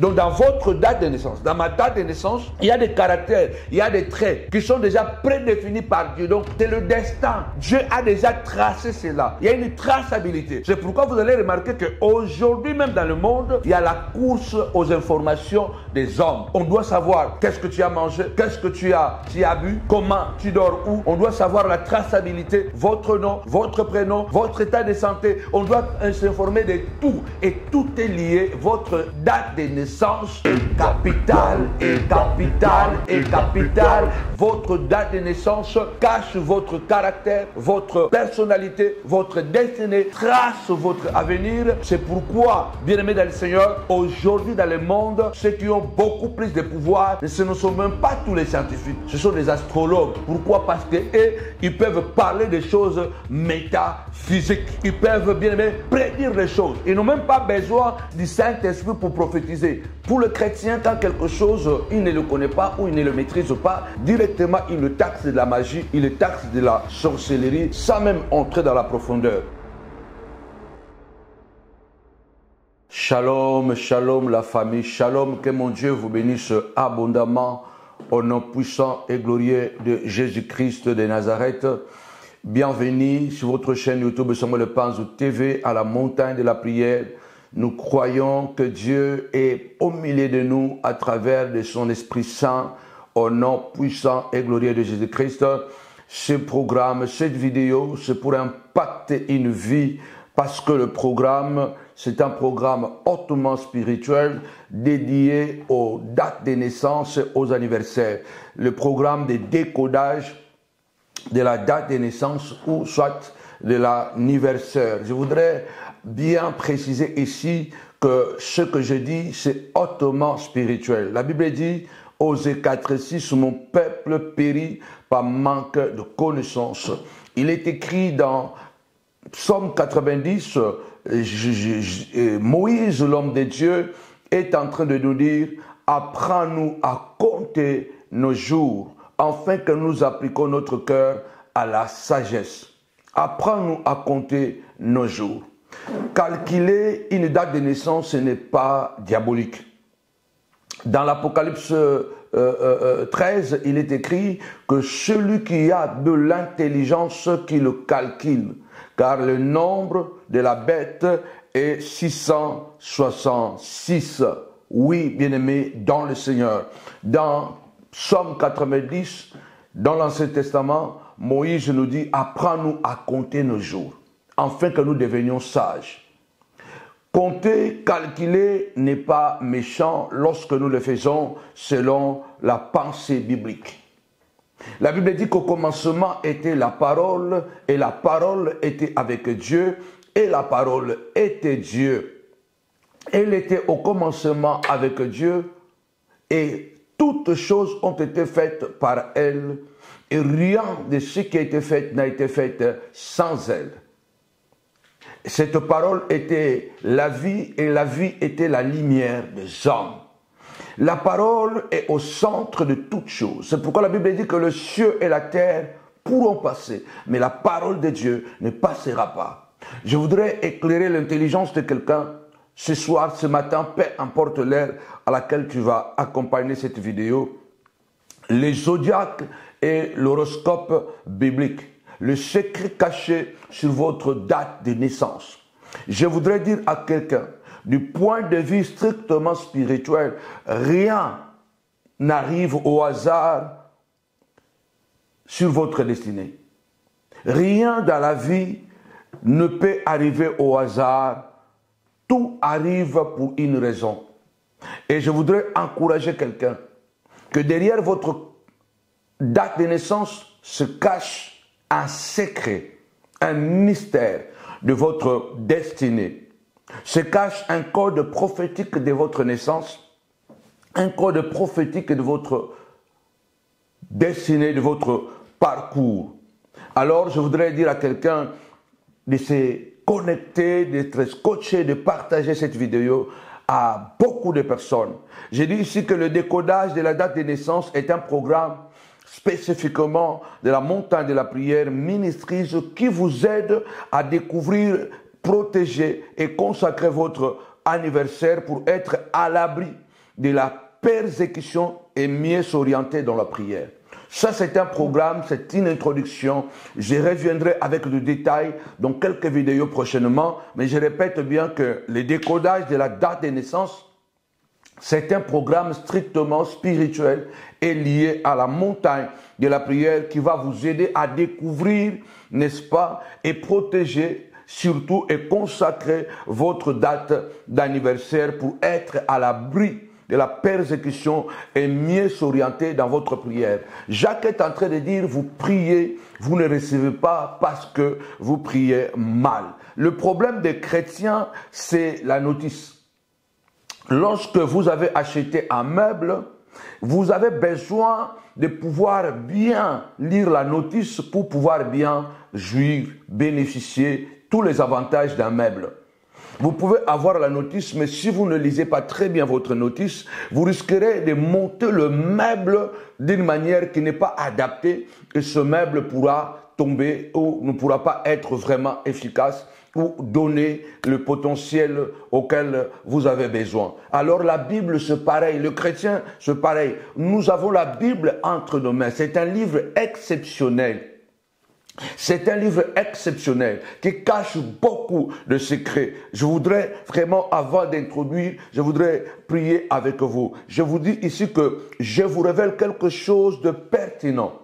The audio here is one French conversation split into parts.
Donc dans votre date de naissance, dans ma date de naissance, il y a des caractères, il y a des traits qui sont déjà prédéfinis par Dieu. Donc c'est le destin. Dieu a déjà tracé cela. Il y a une traçabilité. C'est pourquoi vous allez remarquer qu'aujourd'hui même dans le monde, il y a la course aux informations des hommes. On doit savoir qu'est-ce que tu as mangé, qu'est-ce que tu as bu, comment tu dors où. On doit savoir la traçabilité, votre nom, votre prénom, votre état de santé. On doit s'informer de tout. Et tout est lié. Votre date de naissance est capitale, Votre date de naissance cache votre caractère, votre personnalité, votre destinée, trace votre avenir. C'est pourquoi, bien-aimés dans le Seigneur, aujourd'hui dans le monde, ceux qui ont beaucoup plus de pouvoir, ce ne sont même pas tous les scientifiques, ce sont des astrologues. Pourquoi? Parce qu'ils peuvent parler des choses métaphysiques. Ils peuvent, bien-aimés, prédire les choses. Ils n'ont même pas besoin du Saint-Esprit pour prophétiser. Pour le chrétien, quand quelque chose, il ne le connaît pas ou il ne le maîtrise pas, directement, il le taxe de la magie, il le taxe de la sorcellerie, sans même entrer dans la profondeur. Shalom, shalom la famille, shalom, que mon Dieu vous bénisse abondamment au nom puissant et glorieux de Jésus-Christ de Nazareth. Bienvenue sur votre chaîne YouTube Samuel Panzou TV à la montagne de la prière. Nous croyons que Dieu est au milieu de nous à travers de son Esprit Saint au nom puissant et glorieux de Jésus-Christ. Ce programme, cette vidéo, c'est pour impacter une vie parce que le programme, c'est un programme hautement spirituel dédié aux dates de naissance et aux anniversaires. Le programme de décodage de la date de naissance ou soit de l'anniversaire. Je voudrais bien préciser ici que ce que je dis, c'est hautement spirituel. La Bible dit, Osée 4,6, mon peuple périt par manque de connaissance. Il est écrit dans Psaume 90, Moïse, l'homme de Dieu, est en train de nous dire, apprends-nous à compter nos jours, afin que nous appliquions notre cœur à la sagesse. Apprends-nous à compter nos jours. Calculer une date de naissance, ce n'est pas diabolique. Dans l'Apocalypse 13, il est écrit que celui qui a de l'intelligence qui le calcule, car le nombre de la bête est 666. Oui, bien-aimés, dans le Seigneur. Dans Psaume 90, dans l'Ancien Testament, Moïse nous dit, apprends-nous à compter nos jours, afin que nous devenions sages. Compter, calculer n'est pas méchant lorsque nous le faisons selon la pensée biblique. La Bible dit qu'au commencement était la parole, et la parole était avec Dieu, et la parole était Dieu. Elle était au commencement avec Dieu, et toutes choses ont été faites par elle, et rien de ce qui a été fait n'a été fait sans elle. Cette parole était la vie et la vie était la lumière des hommes. La parole est au centre de toutes choses. C'est pourquoi la Bible dit que le ciel et la terre pourront passer, mais la parole de Dieu ne passera pas. Je voudrais éclairer l'intelligence de quelqu'un ce soir, ce matin, peu importe l'heure à laquelle tu vas accompagner cette vidéo. Les zodiaques et l'horoscope biblique. Le secret caché sur votre date de naissance. Je voudrais dire à quelqu'un, du point de vue strictement spirituel, rien n'arrive au hasard sur votre destinée. Rien dans la vie ne peut arriver au hasard. Tout arrive pour une raison. Et je voudrais encourager quelqu'un que derrière votre date de naissance se cache un secret, un mystère de votre destinée. Se cache un code prophétique de votre naissance, un code prophétique de votre destinée, de votre parcours. Alors, je voudrais dire à quelqu'un de se connecter, d'être scotché, de partager cette vidéo à beaucoup de personnes. J'ai dit ici que le décodage de la date de naissance est un programme spécifiquement de la montagne de la prière ministrise qui vous aide à découvrir, protéger et consacrer votre anniversaire pour être à l'abri de la persécution et mieux s'orienter dans la prière. Ça, c'est un programme, c'est une introduction. Je reviendrai avec le détail dans quelques vidéos prochainement, mais je répète bien que le décodage de la date de naissance, c'est un programme strictement spirituel et lié à la montagne de la prière qui va vous aider à découvrir, n'est-ce pas, et protéger surtout et consacrer votre date d'anniversaire pour être à l'abri de la persécution et mieux s'orienter dans votre prière. Jacques est en train de dire, vous priez, vous ne recevez pas parce que vous priez mal. Le problème des chrétiens, c'est la notice. Lorsque vous avez acheté un meuble, vous avez besoin de pouvoir bien lire la notice pour pouvoir bien jouir, bénéficier tous les avantages d'un meuble. Vous pouvez avoir la notice, mais si vous ne lisez pas très bien votre notice, vous risquerez de monter le meuble d'une manière qui n'est pas adaptée et ce meuble pourra tomber ou ne pourra pas être vraiment efficace ou donner le potentiel auquel vous avez besoin. Alors la Bible, c'est pareil. Le chrétien, c'est pareil. Nous avons la Bible entre nos mains. C'est un livre exceptionnel. C'est un livre exceptionnel qui cache beaucoup de secrets. Je voudrais vraiment, avant d'introduire, je voudrais prier avec vous. Je vous dis ici que je vous révèle quelque chose de pertinent.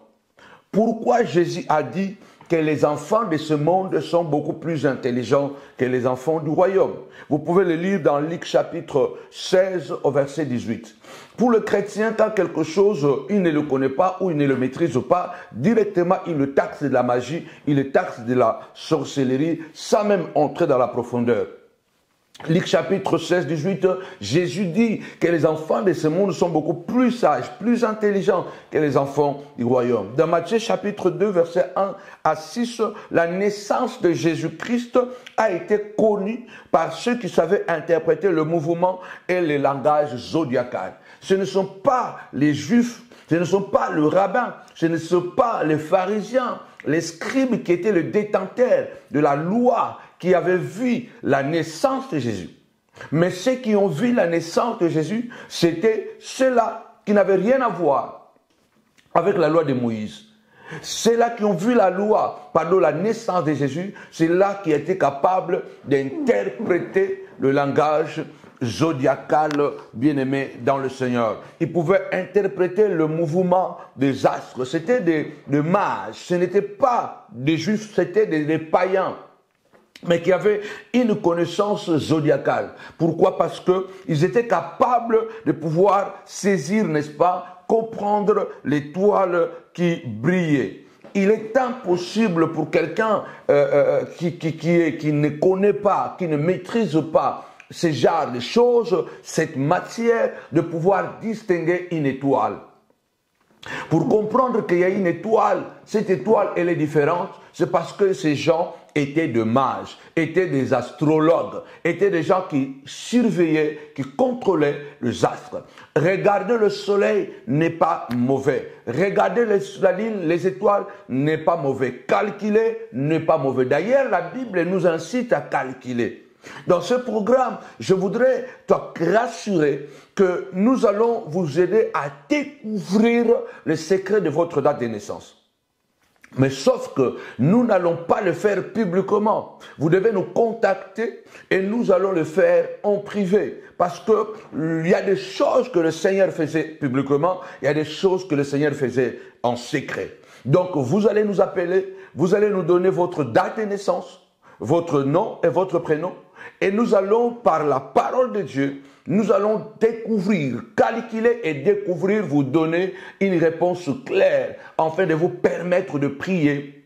Pourquoi Jésus a dit que les enfants de ce monde sont beaucoup plus intelligents que les enfants du royaume? Vous pouvez le lire dans Luc chapitre 16 au verset 18. Pour le chrétien, quand quelque chose, il ne le connaît pas ou il ne le maîtrise pas, directement il le taxe de la magie, il le taxe de la sorcellerie, sans même entrer dans la profondeur. Luc chapitre 16, 18, Jésus dit que les enfants de ce monde sont beaucoup plus sages, plus intelligents que les enfants du royaume. Dans Matthieu chapitre 2, verset 1 à 6, la naissance de Jésus-Christ a été connue par ceux qui savaient interpréter le mouvement et le langage zodiacal. Ce ne sont pas les Juifs, ce ne sont pas le rabbin, ce ne sont pas les pharisiens, les scribes qui étaient les détenteurs de la loi, qui avaient vu la naissance de Jésus. Mais ceux qui ont vu la naissance de Jésus, c'était ceux-là qui n'avaient rien à voir avec la loi de Moïse. Ceux-là qui ont vu la loi, la naissance de Jésus, c'est là qui étaient capables d'interpréter le langage zodiacal bien-aimé dans le Seigneur. Ils pouvaient interpréter le mouvement des astres. C'était des mages, ce n'étaient pas des juifs, c'était des païens, mais qui avaient une connaissance zodiacale. Pourquoi? Parce qu'ils étaient capables de pouvoir saisir, n'est-ce pas, comprendre l'étoile qui brillait. Il est impossible pour quelqu'un qui ne connaît pas, qui ne maîtrise pas ce genre de choses, cette matière, de pouvoir distinguer une étoile. Pour comprendre qu'il y a une étoile, cette étoile, elle est différente, c'est parce que ces gens étaient des mages, étaient des astrologues, étaient des gens qui surveillaient, qui contrôlaient les astres. Regarder le soleil n'est pas mauvais. Regarder la lune, les étoiles n'est pas mauvais. Calculer n'est pas mauvais. D'ailleurs, la Bible nous incite à calculer. Dans ce programme, je voudrais te rassurer que nous allons vous aider à découvrir le secret de votre date de naissance. Mais sauf que nous n'allons pas le faire publiquement. Vous devez nous contacter et nous allons le faire en privé. Parce qu'il y a des choses que le Seigneur faisait publiquement, il y a des choses que le Seigneur faisait en secret. Donc vous allez nous appeler, vous allez nous donner votre date de naissance, votre nom et votre prénom. Et nous allons, par la parole de Dieu, nous allons découvrir, calculer et découvrir, vous donner une réponse claire, afin de vous permettre de prier,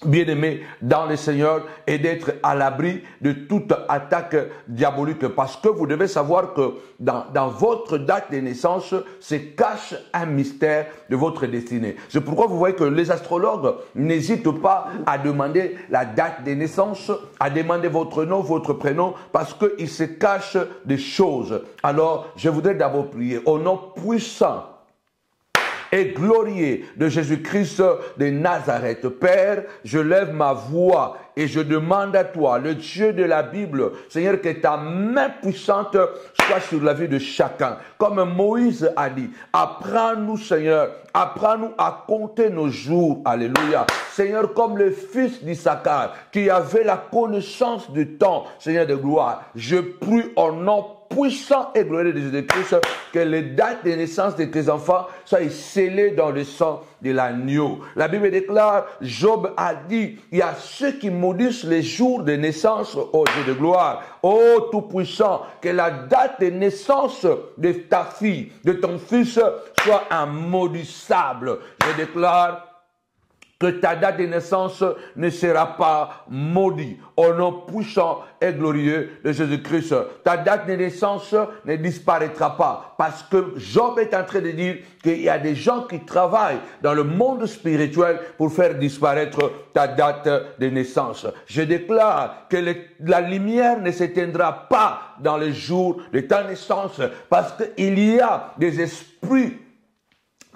bien-aimés dans le Seigneur, et d'être à l'abri de toute attaque diabolique. Parce que vous devez savoir que dans votre date de naissance se cache un mystère de votre destinée. C'est pourquoi vous voyez que les astrologues n'hésitent pas à demander la date de naissance, à demander votre nom, votre prénom, parce qu'il se cache des choses. Alors, je voudrais d'abord prier au nom puissant et glorieux de Jésus-Christ de Nazareth. Père, je lève ma voix et je demande à toi, le Dieu de la Bible, Seigneur, que ta main puissante soit sur la vie de chacun. Comme Moïse a dit, apprends-nous, Seigneur, apprends-nous à compter nos jours. Alléluia. Seigneur, comme le fils d'Issachar, qui avait la connaissance du temps, Seigneur de gloire, je prie au nom puissant et glorieux de Jésus-Christ, que les dates de naissance de tes enfants soient scellées dans le sang de l'agneau. La Bible déclare, Job a dit, il y a ceux qui maudissent les jours de naissance, ô Dieu de gloire, ô Tout-Puissant, que la date de naissance de ta fille, de ton fils, soit immaudissable. Je déclare que ta date de naissance ne sera pas maudite. Au nom puissant et glorieux de Jésus-Christ, ta date de naissance ne disparaîtra pas. Parce que Job est en train de dire qu'il y a des gens qui travaillent dans le monde spirituel pour faire disparaître ta date de naissance. Je déclare que la lumière ne s'éteindra pas dans les jours de ta naissance, parce qu'il y a des esprits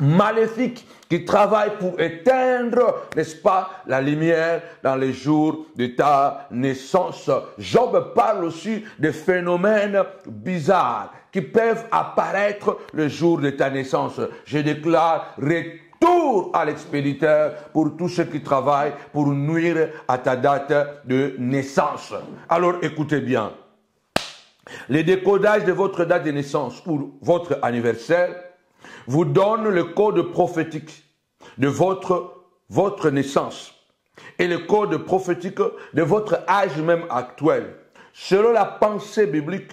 maléfiques qui travaillent pour éteindre, n'est-ce pas, la lumière dans les jours de ta naissance. Job parle aussi de phénomènes bizarres qui peuvent apparaître le jour de ta naissance. Je déclare retour à l'expéditeur pour tous ceux qui travaillent pour nuire à ta date de naissance. Alors écoutez bien, le décodage de votre date de naissance ou votre anniversaire vous donne le code prophétique de votre naissance et le code prophétique de votre âge même actuel. Selon la pensée biblique,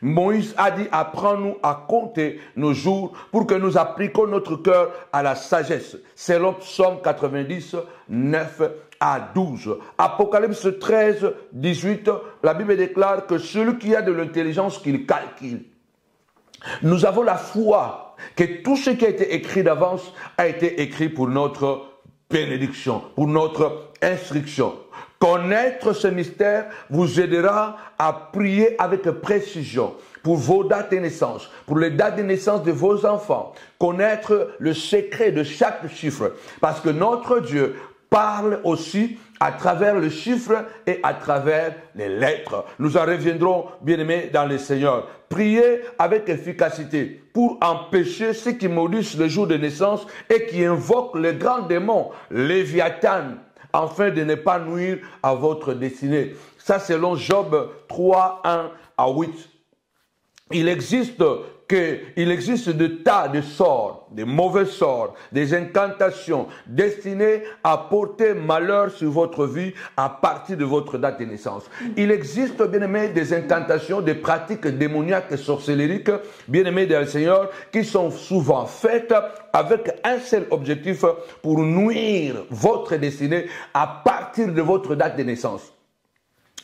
Moïse a dit, apprends-nous à compter nos jours pour que nous appliquions notre cœur à la sagesse. Selon Psaume 90, 9 à 12. Apocalypse 13, 18, la Bible déclare que celui qui a de l'intelligence qu'il calcule. Nous avons la foi que tout ce qui a été écrit d'avance a été écrit pour notre bénédiction, pour notre instruction. Connaître ce mystère vous aidera à prier avec précision pour vos dates de naissance, pour les dates de naissance de vos enfants. Connaître le secret de chaque chiffre, parce que notre Dieu parle aussi à travers le chiffre et à travers les lettres. Nous en reviendrons, bien-aimés, dans le Seigneur. Priez avec efficacité pour empêcher ceux qui maudissent le jour de naissance et qui invoquent le grand démon, Léviathan, afin de ne pas nuire à votre destinée. Ça, selon Job 3, 1 à 8. Il existe de tas de sorts, de mauvais sorts, des incantations destinées à porter malheur sur votre vie à partir de votre date de naissance. Il existe, bien aimé, des incantations, des pratiques démoniaques et sorcellériques, bien aimés dans le Seigneur, qui sont souvent faites avec un seul objectif, pour nuire votre destinée à partir de votre date de naissance.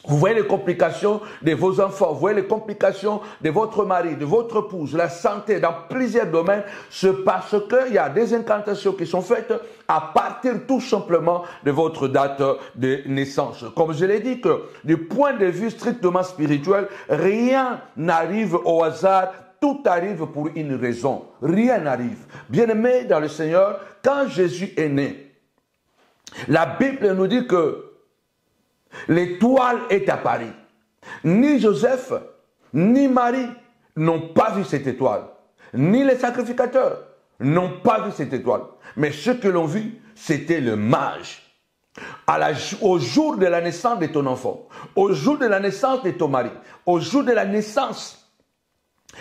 Vous voyez les complications de vos enfants, vous voyez les complications de votre mari, de votre épouse, la santé, dans plusieurs domaines, c'est parce qu'il y a des incantations qui sont faites à partir tout simplement de votre date de naissance. Comme je l'ai dit, que du point de vue strictement spirituel, rien n'arrive au hasard, tout arrive pour une raison. Rien n'arrive. Bien-aimés dans le Seigneur, quand Jésus est né, la Bible nous dit que l'étoile est apparue. Ni Joseph, ni Marie n'ont pas vu cette étoile. Ni les sacrificateurs n'ont pas vu cette étoile. Mais ceux que l'ont vu, c'était le mage. Au jour de la naissance de ton enfant, au jour de la naissance de ton mari, au jour de la naissance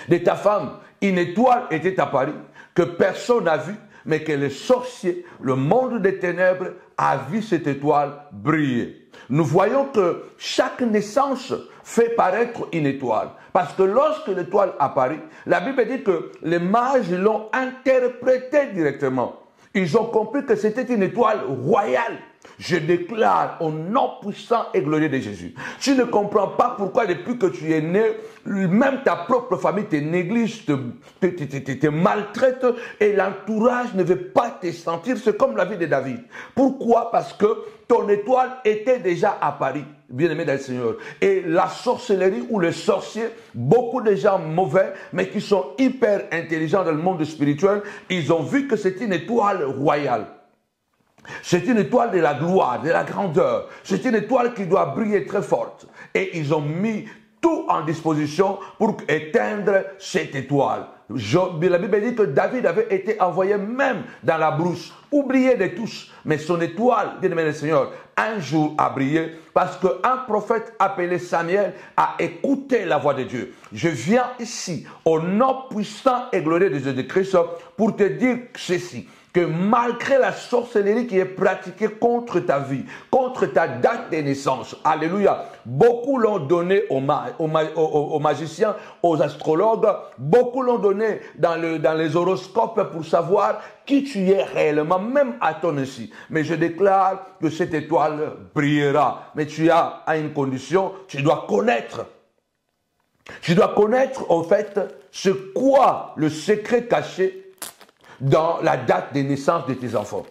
de ta femme, une étoile était apparue que personne n'a vue, mais que les sorciers, le monde des ténèbres, a vu cette étoile briller. Nous voyons que chaque naissance fait paraître une étoile. Parce que lorsque l'étoile apparaît, la Bible dit que les mages l'ont interprété directement. Ils ont compris que c'était une étoile royale. Je déclare au nom puissant et glorieux de Jésus. Tu ne comprends pas pourquoi depuis que tu es né, même ta propre famille te néglige, te maltraite et l'entourage ne veut pas te sentir. C'est comme la vie de David. Pourquoi? Parce que ton étoile était déjà apparue. bien-aimés dans le Seigneur. Et la sorcellerie ou les sorciers, beaucoup de gens mauvais, mais qui sont hyper intelligents dans le monde spirituel, ils ont vu que c'est une étoile royale. C'est une étoile de la gloire, de la grandeur. C'est une étoile qui doit briller très forte. Et ils ont mis tout en disposition pour éteindre cette étoile. La Bible dit que David avait été envoyé même dans la brousse, oublié de tous. Mais son étoile, bien-aimé le Seigneur, un jour a brillé parce qu'un prophète appelé Samuel a écouté la voix de Dieu. Je viens ici au nom puissant et glorieux de Jésus-Christ pour te dire ceci. Que malgré la sorcellerie qui est pratiquée contre ta vie, contre ta date de naissance, alléluia, beaucoup l'ont donné aux magiciens, aux astrologues, beaucoup l'ont donné dans les horoscopes pour savoir qui tu es réellement, même à ton insu. Mais je déclare que cette étoile brillera. Mais tu as à une condition, tu dois connaître. Tu dois connaître, en fait, ce quoi le secret caché dans la date de naissance de tes enfants.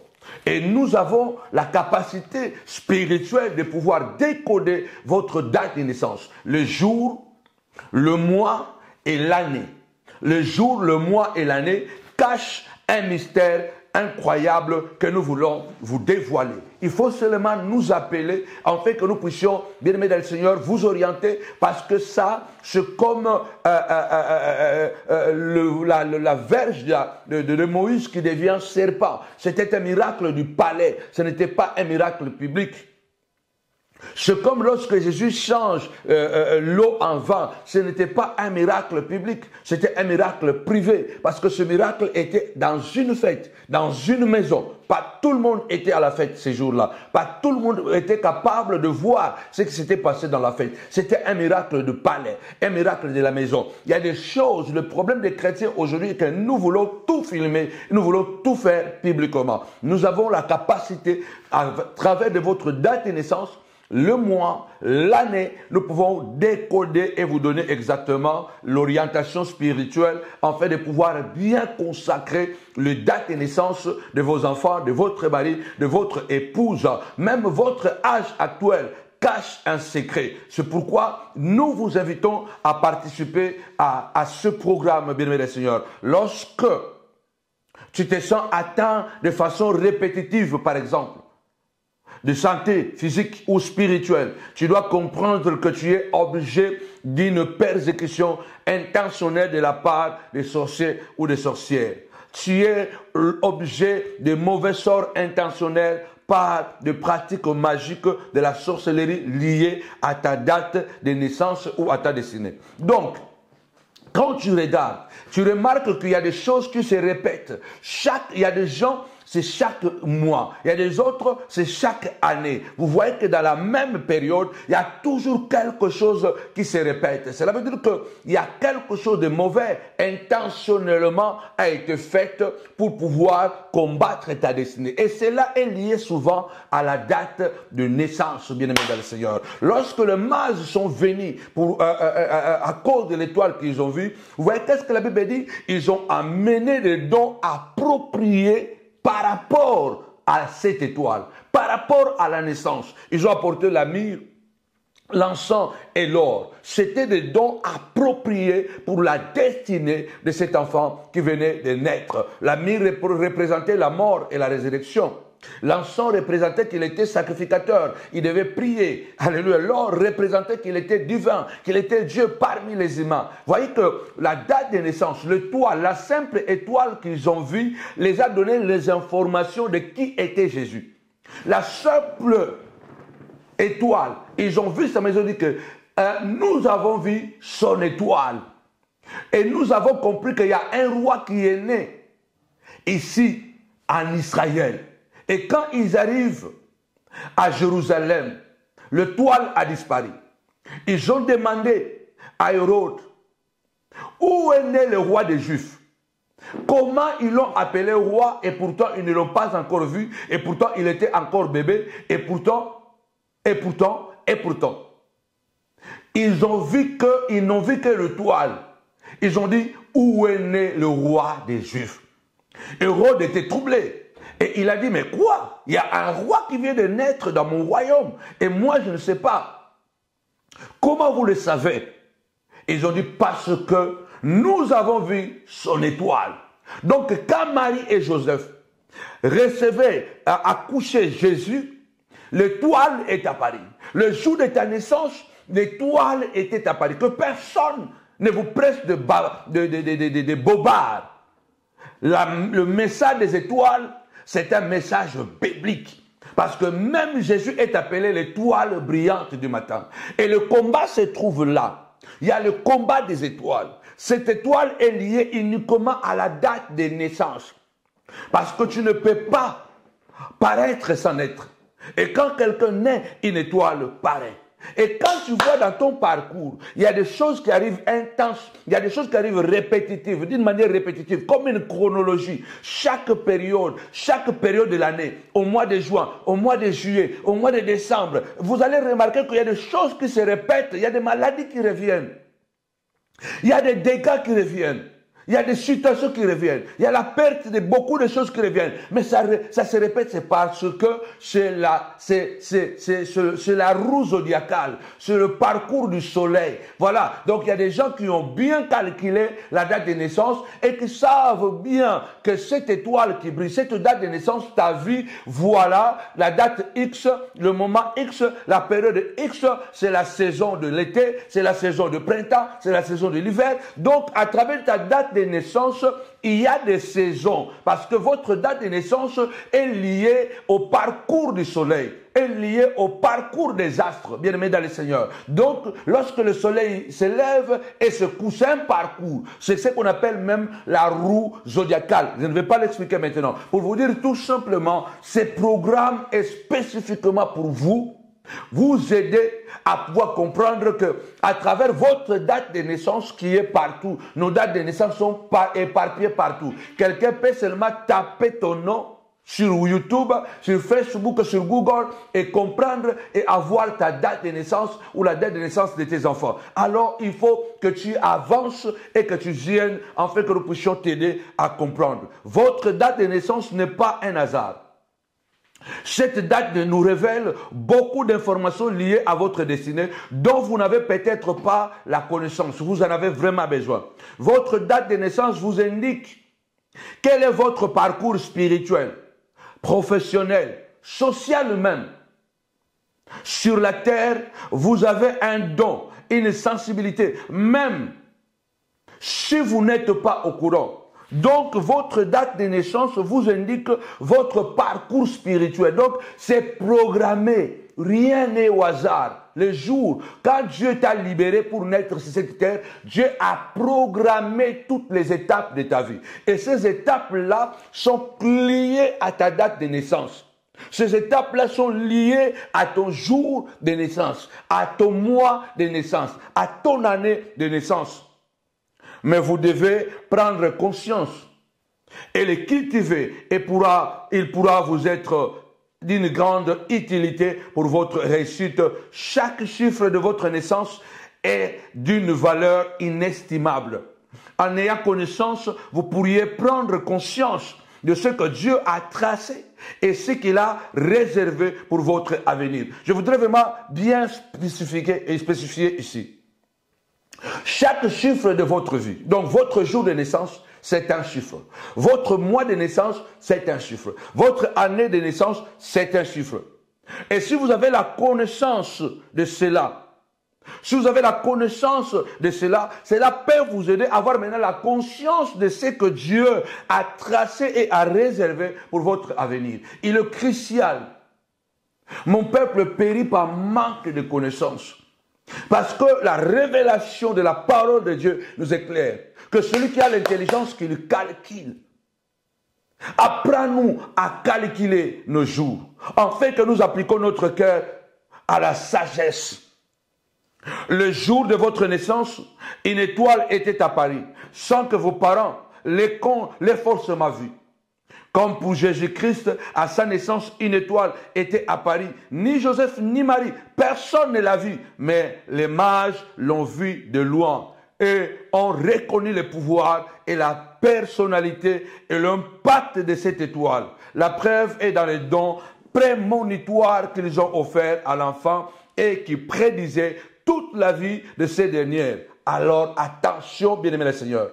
Et nous avons la capacité spirituelle de pouvoir décoder votre date de naissance. Le jour, le mois et l'année. Le jour, le mois et l'année cachent un mystère incroyable que nous voulons vous dévoiler. Il faut seulement nous appeler afin que nous puissions, bien aimés dans le Seigneur, vous orienter parce que ça, c'est comme la verge de Moïse qui devient serpent. C'était un miracle du palais, ce n'était pas un miracle public. C'est comme lorsque Jésus change l'eau en vin, ce n'était pas un miracle public, c'était un miracle privé, parce que ce miracle était dans une fête, dans une maison. Pas tout le monde était à la fête ces jours-là, pas tout le monde était capable de voir ce qui s'était passé dans la fête. C'était un miracle de palais, un miracle de la maison. Il y a des choses, le problème des chrétiens aujourd'hui est que nous voulons tout filmer, nous voulons tout faire publiquement. Nous avons la capacité, à travers de votre date de naissance, le mois, l'année, nous pouvons décoder et vous donner exactement l'orientation spirituelle afin de pouvoir bien consacrer le date de naissance de vos enfants, de votre mari, de votre épouse, même votre âge actuel cache un secret. C'est pourquoi nous vous invitons à participer à ce programme, bien-aimé des Seigneurs. Lorsque tu te sens atteint de façon répétitive, par exemple, de santé physique ou spirituelle, tu dois comprendre que tu es objet d'une persécution intentionnelle de la part des sorciers ou des sorcières. Tu es objet de mauvais sorts intentionnels par des pratiques magiques de la sorcellerie liées à ta date de naissance ou à ta destinée. Donc, quand tu regardes, tu remarques qu'il y a des choses qui se répètent. Il y a des gens, c'est chaque mois. Il y a des autres, c'est chaque année. Vous voyez que dans la même période, il y a toujours quelque chose qui se répète. Cela veut dire qu'il y a quelque chose de mauvais intentionnellement a été fait pour pouvoir combattre ta destinée. Et cela est lié souvent à la date de naissance, bien-aimés dans le Seigneur. Lorsque les mages sont venus à cause de l'étoile qu'ils ont vue, vous voyez qu'est-ce que la Bible dit? Ils ont amené des dons appropriés par rapport à cette étoile, par rapport à la naissance. Ils ont apporté la myrrhe, l'encens et l'or. C'était des dons appropriés pour la destinée de cet enfant qui venait de naître. La myrrhe représentait la mort et la résurrection. L'encens représentait qu'il était sacrificateur, il devait prier. Alléluia. L'or représentait qu'il était divin, qu'il était Dieu parmi les humains. Vous voyez que la date de naissance, l'étoile, la simple étoile qu'ils ont vue, les a donné les informations de qui était Jésus. La simple étoile, ils ont vu sa maison, dit que nous avons vu son étoile. Et nous avons compris qu'il y a un roi qui est né ici en Israël. Et quand ils arrivent à Jérusalem, l'étoile a disparu. Ils ont demandé à Hérode, où est né le roi des Juifs? Comment ils l'ont appelé roi et pourtant ils ne l'ont pas encore vu et pourtant il était encore bébé et pourtant. Ils n'ont vu que l'étoile. Ils ont dit, où est né le roi des Juifs? Hérode était troublé. Et il a dit, mais quoi? Il y a un roi qui vient de naître dans mon royaume. Et moi, je ne sais pas. Comment vous le savez? Ils ont dit parce que nous avons vu son étoile. Donc quand Marie et Joseph recevaient, accouchaient Jésus, l'étoile est apparue. Le jour de ta naissance, l'étoile était apparue. Que personne ne vous presse de bobards. Le message des étoiles, c'est un message biblique. Parce que même Jésus est appelé l'étoile brillante du matin. Et le combat se trouve là. Il y a le combat des étoiles. Cette étoile est liée uniquement à la date de naissance. Parce que tu ne peux pas paraître sans être. Et quand quelqu'un naît, une étoile paraît. Et quand tu vois dans ton parcours, il y a des choses qui arrivent intenses, il y a des choses qui arrivent répétitives, d'une manière répétitive, comme une chronologie. Chaque période de l'année, au mois de juin, au mois de juillet, au mois de décembre, vous allez remarquer qu'il y a des choses qui se répètent, il y a des maladies qui reviennent, il y a des dégâts qui reviennent. Il y a des situations qui reviennent. Il y a la perte de beaucoup de choses qui reviennent. Mais ça se répète, c'est parce que c'est la roue zodiacale. C'est le parcours du soleil. Voilà. Donc il y a des gens qui ont bien calculé la date de naissance et qui savent bien que cette étoile qui brille, cette date de naissance, ta vie, voilà, la date X, le moment X, la période X, c'est la saison de l'été, c'est la saison de printemps, c'est la saison de l'hiver. Donc à travers ta date de naissance, il y a des saisons parce que votre date de naissance est liée au parcours du soleil, est liée au parcours des astres, bien aimés dans le Seigneur. Donc, lorsque le soleil se lève et se couche, c'est un parcours. C'est ce qu'on appelle même la roue zodiacale. Je ne vais pas l'expliquer maintenant. Pour vous dire tout simplement, ce programme est spécifiquement pour vous aider à pouvoir comprendre que à travers votre date de naissance qui est partout, nos dates de naissance sont éparpillées partout. Quelqu'un peut seulement taper ton nom sur YouTube, sur Facebook, sur Google et comprendre et avoir ta date de naissance ou la date de naissance de tes enfants. Alors il faut que tu avances et que tu viennes afin que nous puissions t'aider à comprendre. Votre date de naissance n'est pas un hasard. Cette date nous révèle beaucoup d'informations liées à votre destinée dont vous n'avez peut-être pas la connaissance. Vous en avez vraiment besoin. Votre date de naissance vous indique quel est votre parcours spirituel, professionnel, social même. Sur la terre, vous avez un don, une sensibilité, même si vous n'êtes pas au courant. Donc, votre date de naissance vous indique votre parcours spirituel. Donc, c'est programmé. Rien n'est au hasard. Le jour, quand Dieu t'a libéré pour naître sur cette terre, Dieu a programmé toutes les étapes de ta vie. Et ces étapes-là sont liées à ta date de naissance. Ces étapes-là sont liées à ton jour de naissance, à ton mois de naissance, à ton année de naissance. Mais vous devez prendre conscience et les cultiver et il pourra vous être d'une grande utilité pour votre réussite. Chaque chiffre de votre naissance est d'une valeur inestimable. En ayant connaissance, vous pourriez prendre conscience de ce que Dieu a tracé et ce qu'il a réservé pour votre avenir. Je voudrais vraiment bien spécifier ici. Chaque chiffre de votre vie, donc votre jour de naissance, c'est un chiffre. Votre mois de naissance, c'est un chiffre. Votre année de naissance, c'est un chiffre. Et si vous avez la connaissance de cela, cela peut vous aider à avoir maintenant la conscience de ce que Dieu a tracé et a réservé pour votre avenir. Il est crucial. Mon peuple périt par manque de connaissances. Parce que la révélation de la parole de Dieu nous éclaire que celui qui a l'intelligence, qu'il calcule. Apprends-nous à calculer nos jours, afin que nous appliquions notre cœur à la sagesse. Le jour de votre naissance, une étoile était apparue, sans que vos parents les forcément vue. Comme pour Jésus-Christ, à sa naissance, une étoile était apparue. Ni Joseph ni Marie, personne ne l'a vue, mais les mages l'ont vue de loin et ont reconnu le pouvoir et la personnalité et l'impact de cette étoile. La preuve est dans les dons prémonitoires qu'ils ont offerts à l'enfant et qui prédisaient toute la vie de ces dernières. Alors attention, bien-aimés le Seigneur.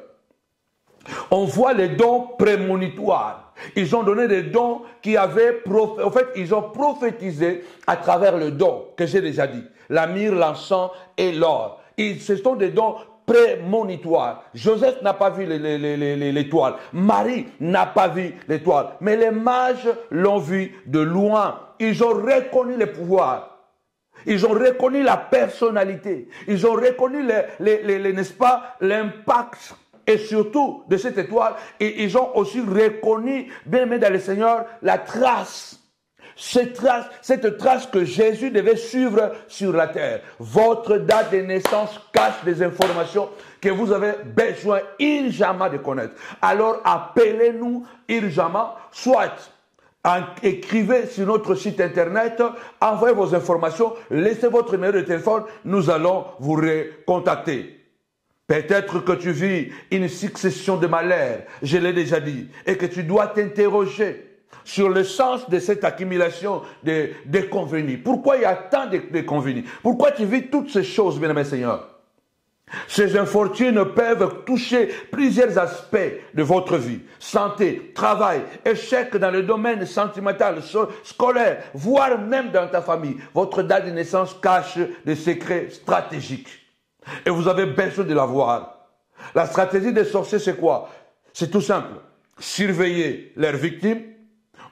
On voit les dons prémonitoires. Ils ont donné des dons qui avaient... En fait, ils ont prophétisé à travers le don que j'ai déjà dit. La myrrhe, l'encens et l'or. Ce sont des dons prémonitoires. Joseph n'a pas vu l'étoile. Marie n'a pas vu l'étoile. Mais les mages l'ont vu de loin. Ils ont reconnu les pouvoirs. Ils ont reconnu la personnalité. Ils ont reconnu, n'est-ce pas, l'impact et surtout de cette étoile. Et ils ont aussi reconnu, bien aimé dans le Seigneur, la trace. Cette trace que Jésus devait suivre sur la terre. Votre date de naissance cache des informations que vous avez besoin urgemment de connaître. Alors appelez-nous urgemment, soit écrivez sur notre site internet, envoyez vos informations, laissez votre numéro de téléphone, nous allons vous recontacter. Peut-être que tu vis une succession de malheurs, je l'ai déjà dit, et que tu dois t'interroger sur le sens de cette accumulation de déconvenus. Pourquoi il y a tant de déconvenus? Pourquoi tu vis toutes ces choses, bien-aimé Seigneur? Ces infortunes peuvent toucher plusieurs aspects de votre vie. Santé, travail, échec dans le domaine sentimental, scolaire, voire même dans ta famille. Votre date de naissance cache des secrets stratégiques. Et vous avez besoin de la voir. La stratégie des sorciers, c'est quoi? C'est tout simple. Surveiller leurs victimes.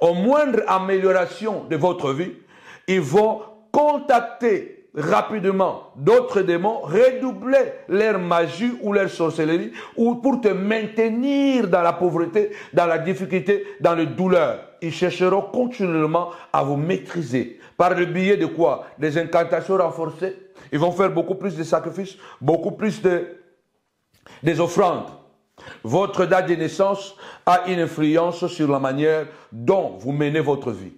Au moindre amélioration de votre vie, ils vont contacter rapidement d'autres démons, redoubler leur magie ou leur sorcellerie, ou pour te maintenir dans la pauvreté, dans la difficulté, dans la douleur. Ils chercheront continuellement à vous maîtriser. Par le biais de quoi? Des incantations renforcées. Ils vont faire beaucoup plus de sacrifices, beaucoup plus des offrandes. Votre date de naissance a une influence sur la manière dont vous menez votre vie.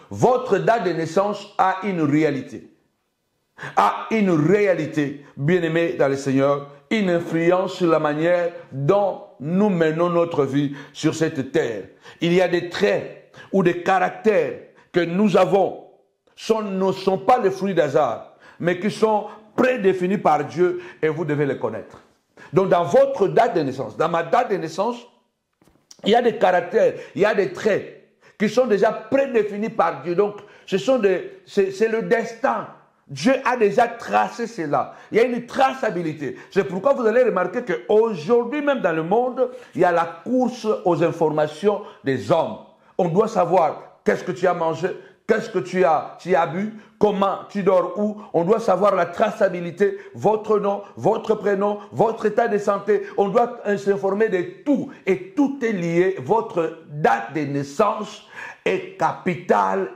Votre date de naissance a une réalité. Bien-aimé dans le Seigneur, une influence sur la manière dont nous menons notre vie sur cette terre. Il y a des traits ou des caractères que nous avons, ne sont pas le fruit d'hasard, mais qui sont prédéfinis par Dieu et vous devez les connaître. Donc dans votre date de naissance, dans ma date de naissance, il y a des caractères, il y a des traits qui sont déjà prédéfinis par Dieu. Donc c'est le destin. Dieu a déjà tracé cela. Il y a une traçabilité. C'est pourquoi vous allez remarquer qu'aujourd'hui même dans le monde, il y a la course aux informations des hommes. On doit savoir qu'est-ce que tu as mangé, qu'est-ce que tu as bu, comment tu dors où. On doit savoir la traçabilité, votre nom, votre prénom, votre état de santé. On doit s'informer de tout. Et tout est lié. Votre date de naissance est capitale.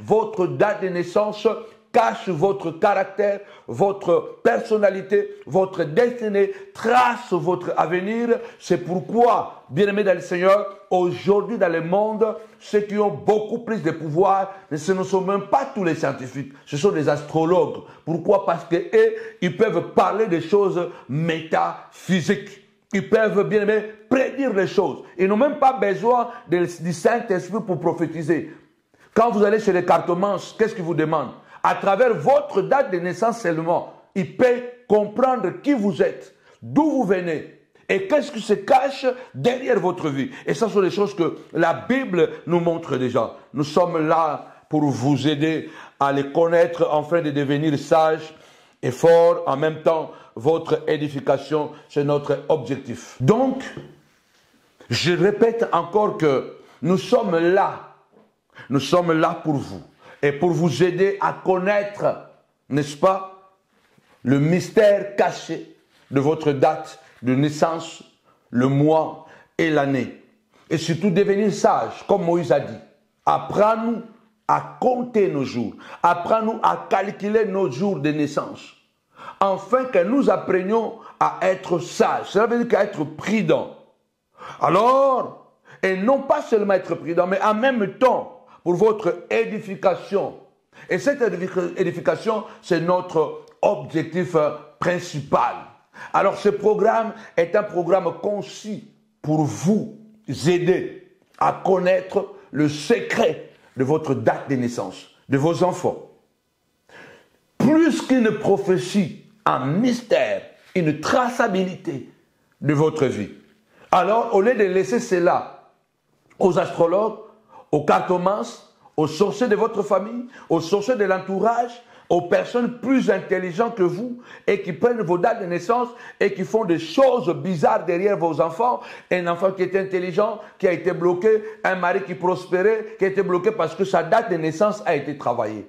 Votre date de naissance cache votre caractère, votre personnalité, votre destinée, trace votre avenir. C'est pourquoi, bien-aimés dans le Seigneur, aujourd'hui dans le monde, ceux qui ont beaucoup plus de pouvoir, ce ne sont même pas tous les scientifiques, ce sont des astrologues. Pourquoi? Parce qu'eux, ils peuvent parler des choses métaphysiques. Ils peuvent, bien aimé, prédire les choses. Ils n'ont même pas besoin du Saint-Esprit pour prophétiser. Quand vous allez chez les cartomances, qu'est-ce qu'ils vous demandent? À travers votre date de naissance seulement, il peut comprendre qui vous êtes, d'où vous venez et qu'est-ce qui se cache derrière votre vie. Et ça sont des choses que la Bible nous montre déjà. Nous sommes là pour vous aider à les connaître afin de devenir sages et forts. En même temps, votre édification, c'est notre objectif. Donc, je répète encore que nous sommes là. Nous sommes là pour vous. Et pour vous aider à connaître, n'est-ce pas, le mystère caché de votre date de naissance, le mois et l'année. Et surtout devenir sage, comme Moïse a dit. Apprends-nous à compter nos jours. Apprends-nous à calculer nos jours de naissance. Afin que nous apprenions à être sages. Cela veut dire qu'à être prudents. Alors, et non pas seulement être prudent, mais en même temps, pour votre édification. Et cette édification, c'est notre objectif principal. Alors ce programme est un programme conçu pour vous aider à connaître le secret de votre date de naissance, de vos enfants. plus qu'une prophétie, un mystère, une traçabilité de votre vie. Alors, au lieu de laisser cela aux astrologues, aux cartomances, aux sorciers de votre famille, aux sorciers de l'entourage, aux personnes plus intelligentes que vous et qui prennent vos dates de naissance et qui font des choses bizarres derrière vos enfants. Un enfant qui était intelligent, qui a été bloqué, un mari qui prospérait, qui a été bloqué parce que sa date de naissance a été travaillée.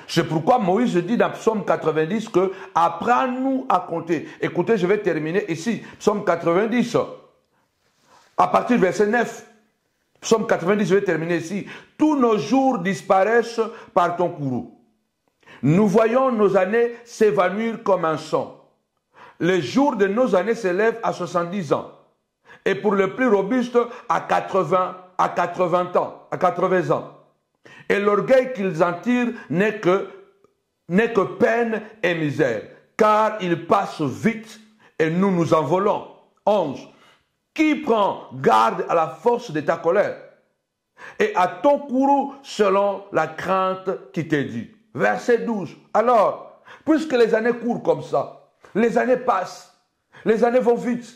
C'est pourquoi Moïse dit dans Psaume 90 que « Apprends-nous à compter ». Écoutez, je vais terminer ici. Psaume 90, à partir du verset 9. Psaume 90, je vais terminer ici. « Tous nos jours disparaissent par ton courroux. Nous voyons nos années s'évanouir comme un son. Les jours de nos années s'élèvent à 70 ans. Et pour les plus robustes, à 80 ans. Et l'orgueil qu'ils en tirent n'est que peine et misère, car ils passent vite et nous nous envolons. 11. Qui prend garde à la force de ta colère et à ton courroux selon la crainte qui t'est due. Verset 12. Alors, puisque les années courent comme ça, les années passent, les années vont vite.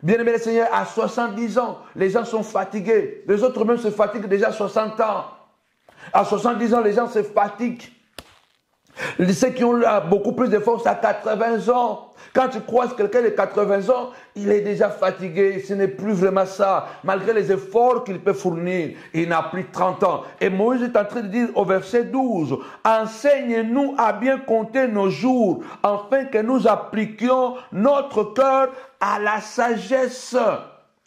Bien-aimé le Seigneur, à 70 ans, les gens sont fatigués. Les autres même se fatiguent déjà à 60 ans. À 70 ans, les gens se fatiguent. Ceux qui ont beaucoup plus de force à 80 ans. Quand tu croises quelqu'un de 80 ans, il est déjà fatigué. Ce n'est plus vraiment ça. Malgré les efforts qu'il peut fournir, il n'a plus 30 ans. Et Moïse est en train de dire au verset 12, « Enseigne-nous à bien compter nos jours, afin que nous appliquions notre cœur à la sagesse. »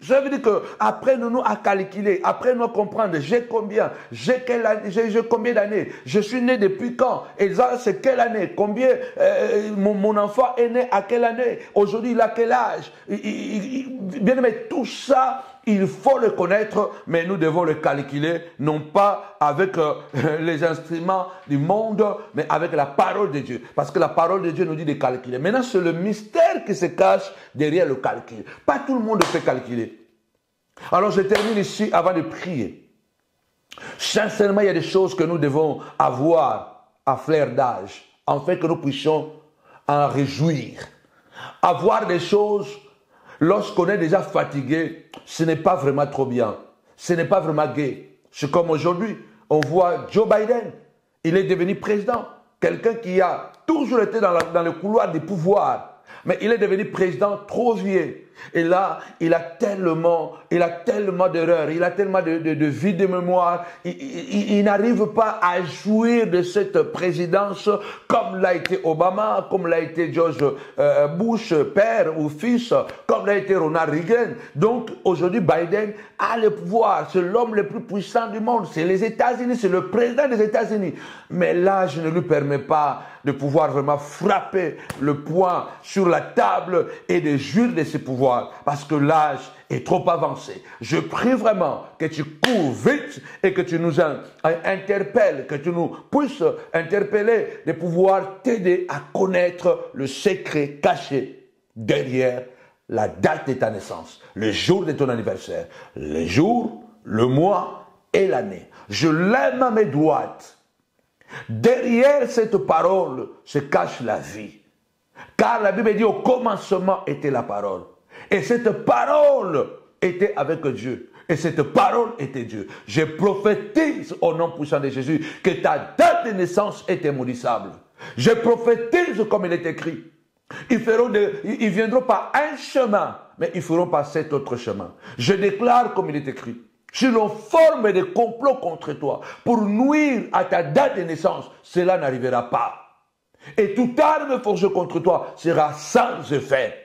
Je veux dire que apprenons-nous à calculer, apprenons à comprendre, j'ai combien d'années, je suis né depuis quand, et ça c'est quelle année, combien, mon enfant est né à quelle année, aujourd'hui il a quel âge, bien aimé, tout ça, il faut le connaître, mais nous devons le calculer, non pas avec les instruments du monde, mais avec la parole de Dieu. Parce que la parole de Dieu nous dit de calculer. Maintenant, c'est le mystère qui se cache derrière le calcul. Pas tout le monde peut calculer. Alors, je termine ici avant de prier. Sincèrement, il y a des choses que nous devons avoir à flair d'âge, afin que nous puissions en réjouir. Avoir des choses... Lorsqu'on est déjà fatigué, ce n'est pas vraiment trop bien. Ce n'est pas vraiment gai. C'est comme aujourd'hui, on voit Joe Biden. Il est devenu président. Quelqu'un qui a toujours été dans le couloir du pouvoir. Mais il est devenu président trop vieux. Et là, il a tellement d'erreurs, il a tellement de vide de mémoire. Il n'arrive pas à jouir de cette présidence comme l'a été Obama, comme l'a été George Bush, père ou fils, comme l'a été Ronald Reagan. Donc, aujourd'hui, Biden a le pouvoir. C'est l'homme le plus puissant du monde. C'est les États-Unis, c'est le président des États-Unis. Mais l'âge ne lui permet pas de pouvoir vraiment frapper le poing sur la table et de jouir de ses pouvoirs. Parce que l'âge est trop avancé. Je prie vraiment que tu cours vite et que tu nous interpelles, que tu nous puisses interpeller de pouvoir t'aider à connaître le secret caché derrière la date de ta naissance, le jour de ton anniversaire, le jour, le mois et l'année. Je lève ma main droite. Derrière cette parole se cache la vie. Car la Bible dit au commencement était la parole. Et cette parole était avec Dieu. Et cette parole était Dieu. Je prophétise au nom puissant de Jésus que ta date de naissance est immaudissable. Je prophétise comme il est écrit. Ils viendront par un chemin, mais ils feront par cet autre chemin. Je déclare comme il est écrit. Si l'on forme des complots contre toi pour nuire à ta date de naissance, cela n'arrivera pas. Et toute arme forgée contre toi sera sans effet.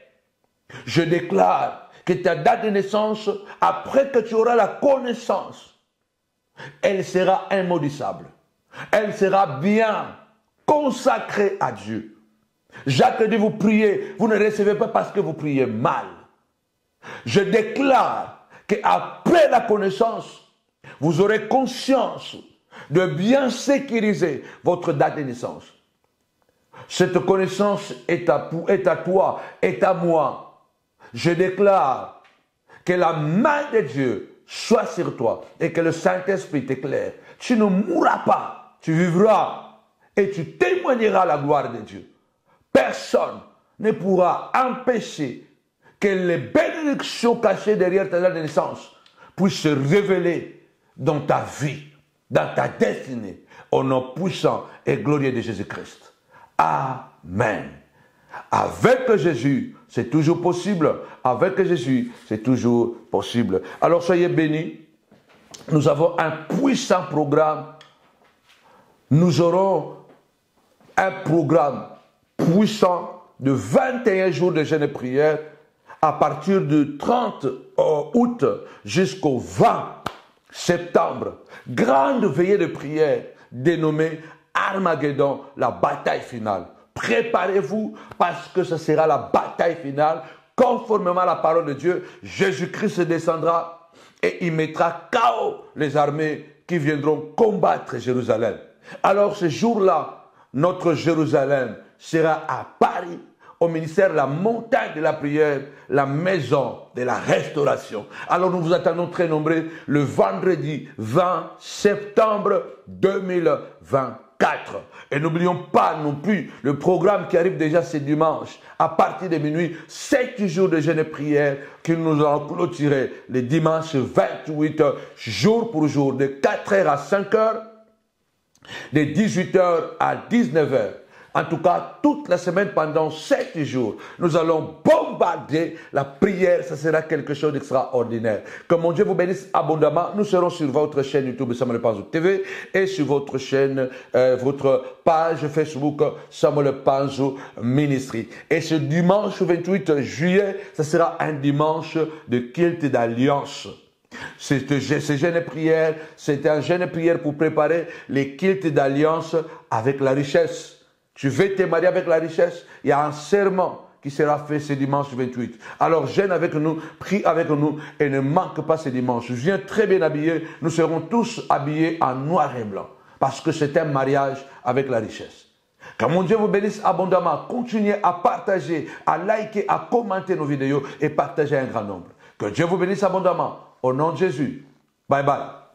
Je déclare que ta date de naissance, après que tu auras la connaissance, elle sera immaudissable. Elle sera bien consacrée à Dieu. Jacques dit, vous priez, vous ne recevez pas parce que vous priez mal. Je déclare qu'après la connaissance, vous aurez conscience de bien sécuriser votre date de naissance. Cette connaissance est à toi, est à moi. Je déclare que la main de Dieu soit sur toi et que le Saint-Esprit t'éclaire. Tu ne mourras pas, tu vivras et tu témoigneras la gloire de Dieu. Personne ne pourra empêcher que les bénédictions cachées derrière ta date de naissance puissent se révéler dans ta vie, dans ta destinée, au nom puissant et glorieux de Jésus-Christ. Amen. Avec Jésus, c'est toujours possible. Avec Jésus, c'est toujours possible. Alors soyez bénis. Nous avons un puissant programme. Nous aurons un programme puissant de 21 jours de jeûne et prière à partir du 30 août jusqu'au 20 septembre. Grande veillée de prière dénommée Armageddon, la bataille finale. Préparez-vous parce que ce sera la bataille finale. Conformément à la parole de Dieu, Jésus-Christ descendra et il mettra KO les armées qui viendront combattre Jérusalem. Alors ce jour-là, notre Jérusalem sera à Paris, au ministère de la montagne de la prière, la maison de la restauration. Alors nous vous attendons très nombreux le vendredi 20 septembre 2024. Et n'oublions pas non plus le programme qui arrive déjà ce dimanche, à partir de minuit, 7 jours de jeûne et prière que nous allons clôturer le dimanche 28, jour pour jour, de 4h à 5h, de 18h à 19h. En tout cas, toute la semaine, pendant 7 jours, nous allons bombarder la prière. Ça sera quelque chose d'extraordinaire. Que mon Dieu vous bénisse abondamment. Nous serons sur votre chaîne YouTube Samuel Panzo TV et sur votre chaîne, votre page Facebook Samuel Panzo Ministry. Et ce dimanche 28 juillet, ça sera un dimanche de culte d'alliance. Ce jeûne et prière, c'est un jeûne et prière pour préparer les cultes d'alliance avec la richesse. Tu veux te marier avec la richesse, il y a un serment qui sera fait ce dimanche 28. Alors jeûne avec nous, prie avec nous et ne manque pas ce dimanche. Viens très bien habillé, nous serons tous habillés en noir et blanc parce que c'est un mariage avec la richesse. Que mon Dieu vous bénisse abondamment. Continuez à partager, à liker, à commenter nos vidéos et partager un grand nombre. Que Dieu vous bénisse abondamment. Au nom de Jésus. Bye bye.